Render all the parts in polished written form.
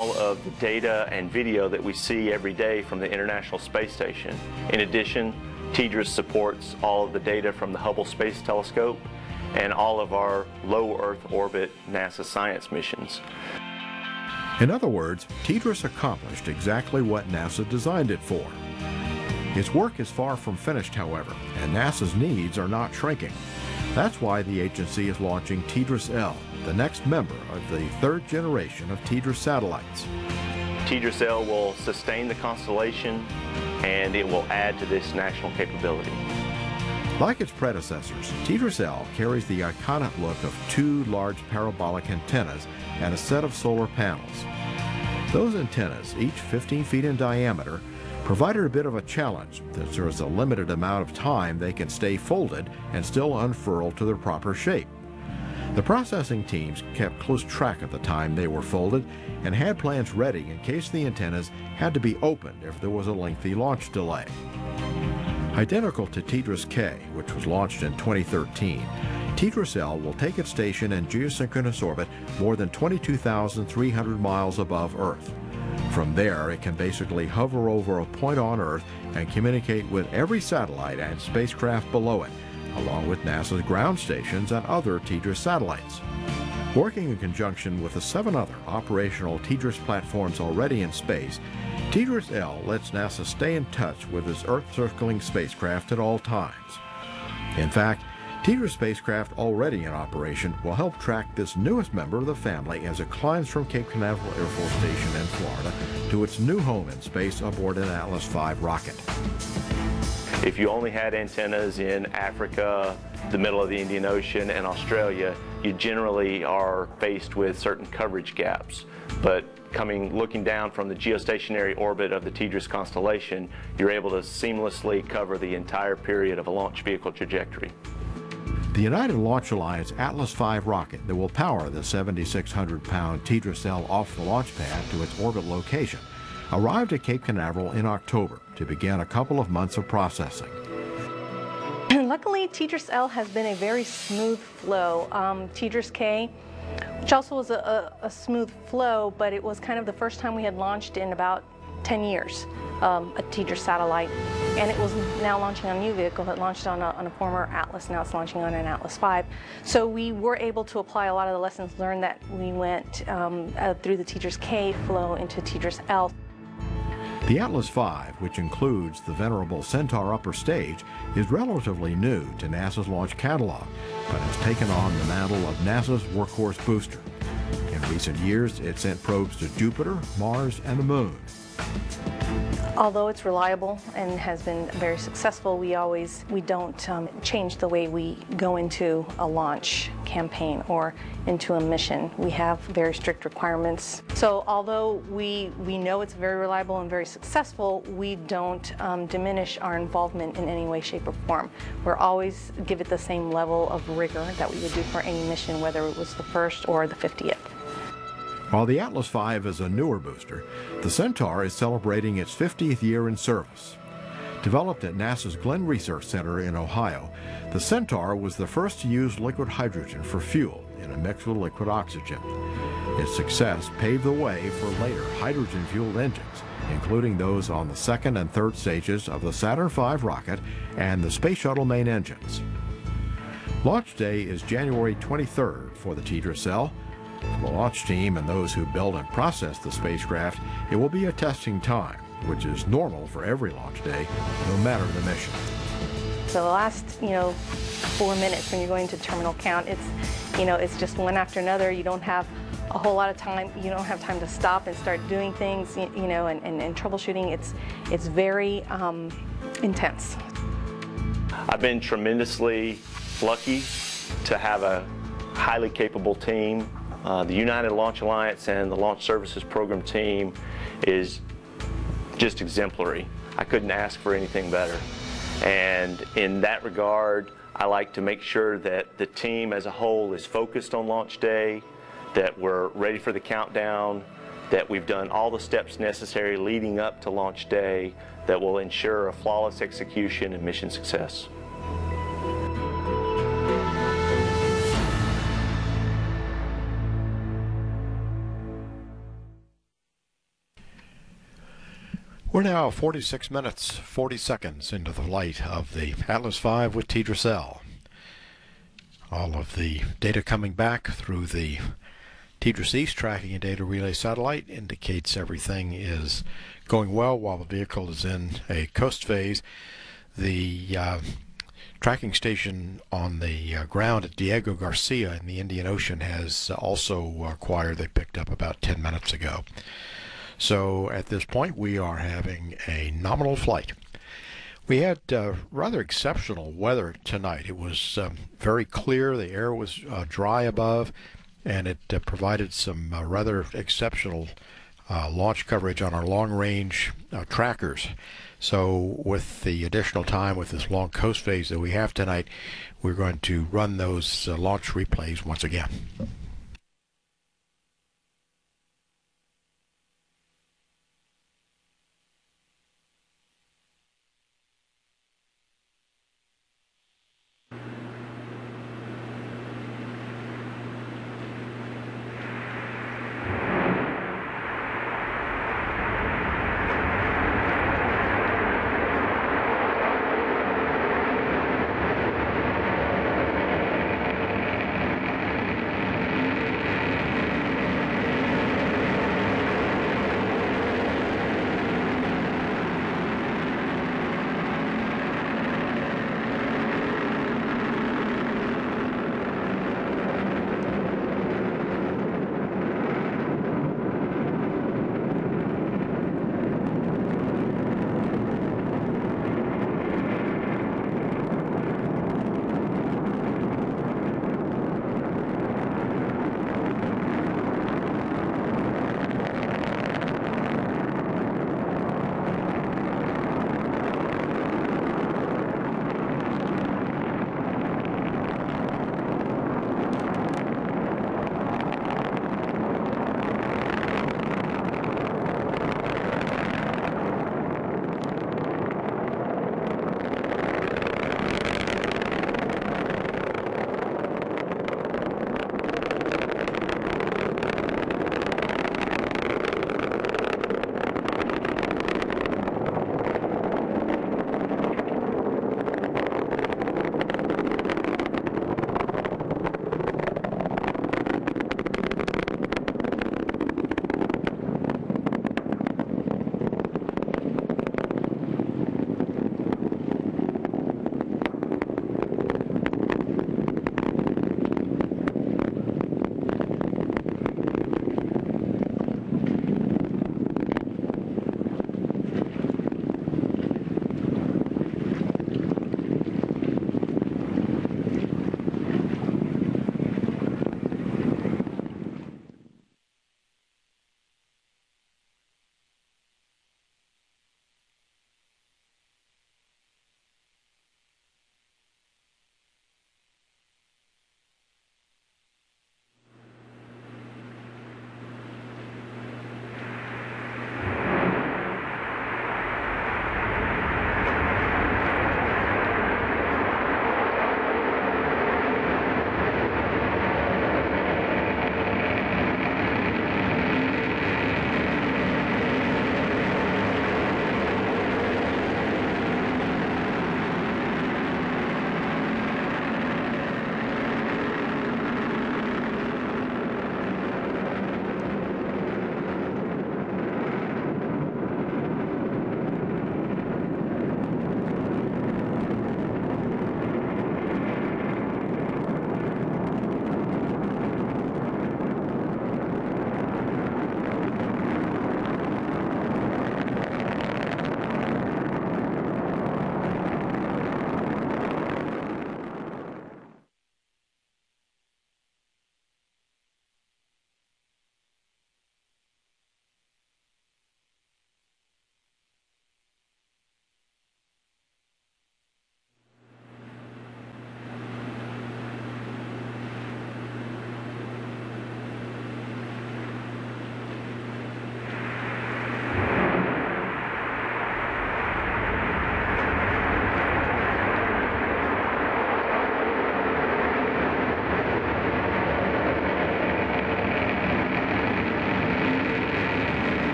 all of the data and video that we see every day from the International Space Station. In addition, TDRS supports all of the data from the Hubble Space Telescope and all of our low Earth orbit NASA science missions. In other words, TDRS accomplished exactly what NASA designed it for. Its work is far from finished, however, and NASA's needs are not shrinking. That's why the agency is launching TDRS-L, the next member of the third generation of TDRS satellites. TDRS-L will sustain the constellation and it will add to this national capability. Like its predecessors, TDRS-L carries the iconic look of two large parabolic antennas and a set of solar panels. Those antennas, each 15 feet in diameter, provided a bit of a challenge, since there is a limited amount of time they can stay folded and still unfurl to their proper shape. The processing teams kept close track of the time they were folded and had plans ready in case the antennas had to be opened if there was a lengthy launch delay. Identical to TDRS-K, which was launched in 2013, TDRS-L will take its station in geosynchronous orbit more than 22,300 miles above Earth. From there, it can basically hover over a point on Earth and communicate with every satellite and spacecraft below it, along with NASA's ground stations and other TDRS satellites. Working in conjunction with the 7 other operational TDRS platforms already in space, TDRS-L lets NASA stay in touch with its Earth-circling spacecraft at all times. In fact, TDRS spacecraft already in operation will help track this newest member of the family as it climbs from Cape Canaveral Air Force Station in Florida to its new home in space aboard an Atlas V rocket. If you only had antennas in Africa, the middle of the Indian Ocean, and Australia, you generally are faced with certain coverage gaps. But looking down from the geostationary orbit of the TDRS constellation, you're able to seamlessly cover the entire period of a launch vehicle trajectory. The United Launch Alliance Atlas V rocket that will power the 7,600-pound TDRS-L off the launch pad to its orbit location arrived at Cape Canaveral in October to begin a couple of months of processing. Luckily, TDRS-L has been a very smooth flow. TDRS-K, which also was a smooth flow, but it was kind of the first time we had launched in about 10 years, a TDRS satellite. And it was now launching on a new vehicle that launched on a former Atlas. Now it's launching on an Atlas V. So we were able to apply a lot of the lessons learned that we went through the TDRS-K flow into TDRS-L. The Atlas V, which includes the venerable Centaur upper stage, is relatively new to NASA's launch catalog, but has taken on the mantle of NASA's workhorse booster. In recent years, it sent probes to Jupiter, Mars, and the Moon. Although it's reliable and has been very successful, we don't change the way we go into a launch campaign or into a mission. We have very strict requirements. So although we know it's very reliable and very successful, we don't diminish our involvement in any way, shape, or form. We're always give it the same level of rigor that we would do for any mission, whether it was the first or the 50th. While the Atlas V is a newer booster, the Centaur is celebrating its 50th year in service. Developed at NASA's Glenn Research Center in Ohio, the Centaur was the first to use liquid hydrogen for fuel in a mix with liquid oxygen. Its success paved the way for later hydrogen-fueled engines, including those on the second and third stages of the Saturn V rocket and the Space Shuttle main engines. Launch day is January 23rd for the TDRS-L. For the launch team and those who build and process the spacecraft, it will be a testing time, which is normal for every launch day, no matter the mission. So the last, 4 minutes when you're going to terminal count, it's just one after another. You don't have a whole lot of time. You don't have time to stop and start doing things, and troubleshooting. It's very intense. I've been tremendously lucky to have a highly capable team. The United Launch Alliance and the Launch Services Program team is just exemplary. I couldn't ask for anything better. And in that regard, I like to make sure that the team as a whole is focused on launch day, that we're ready for the countdown, that we've done all the steps necessary leading up to launch day that will ensure a flawless execution and mission success. We're now 46 minutes, 40 seconds into the flight of the Atlas V with TDRS. All of the data coming back through the TDRS East Tracking and Data Relay satellite indicates everything is going well while the vehicle is in a coast phase. The tracking station on the ground at Diego Garcia in the Indian Ocean has also acquired. They picked up about 10 minutes ago. So at this point we are having a nominal flight. We had rather exceptional weather tonight. It was very clear, the air was dry above, and it provided some rather exceptional launch coverage on our long-range trackers. So with the additional time with this long coast phase that we have tonight, we're going to run those launch replays once again.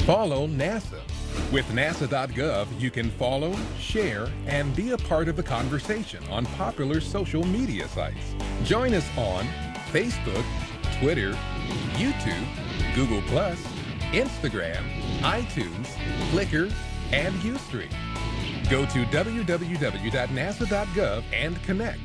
Follow NASA. With NASA.gov, you can follow, share, and be a part of the conversation on popular social media sites. Join us on Facebook, Twitter, YouTube, Google+, Instagram, iTunes, Flickr, and Ustream. Go to www.nasa.gov and connect.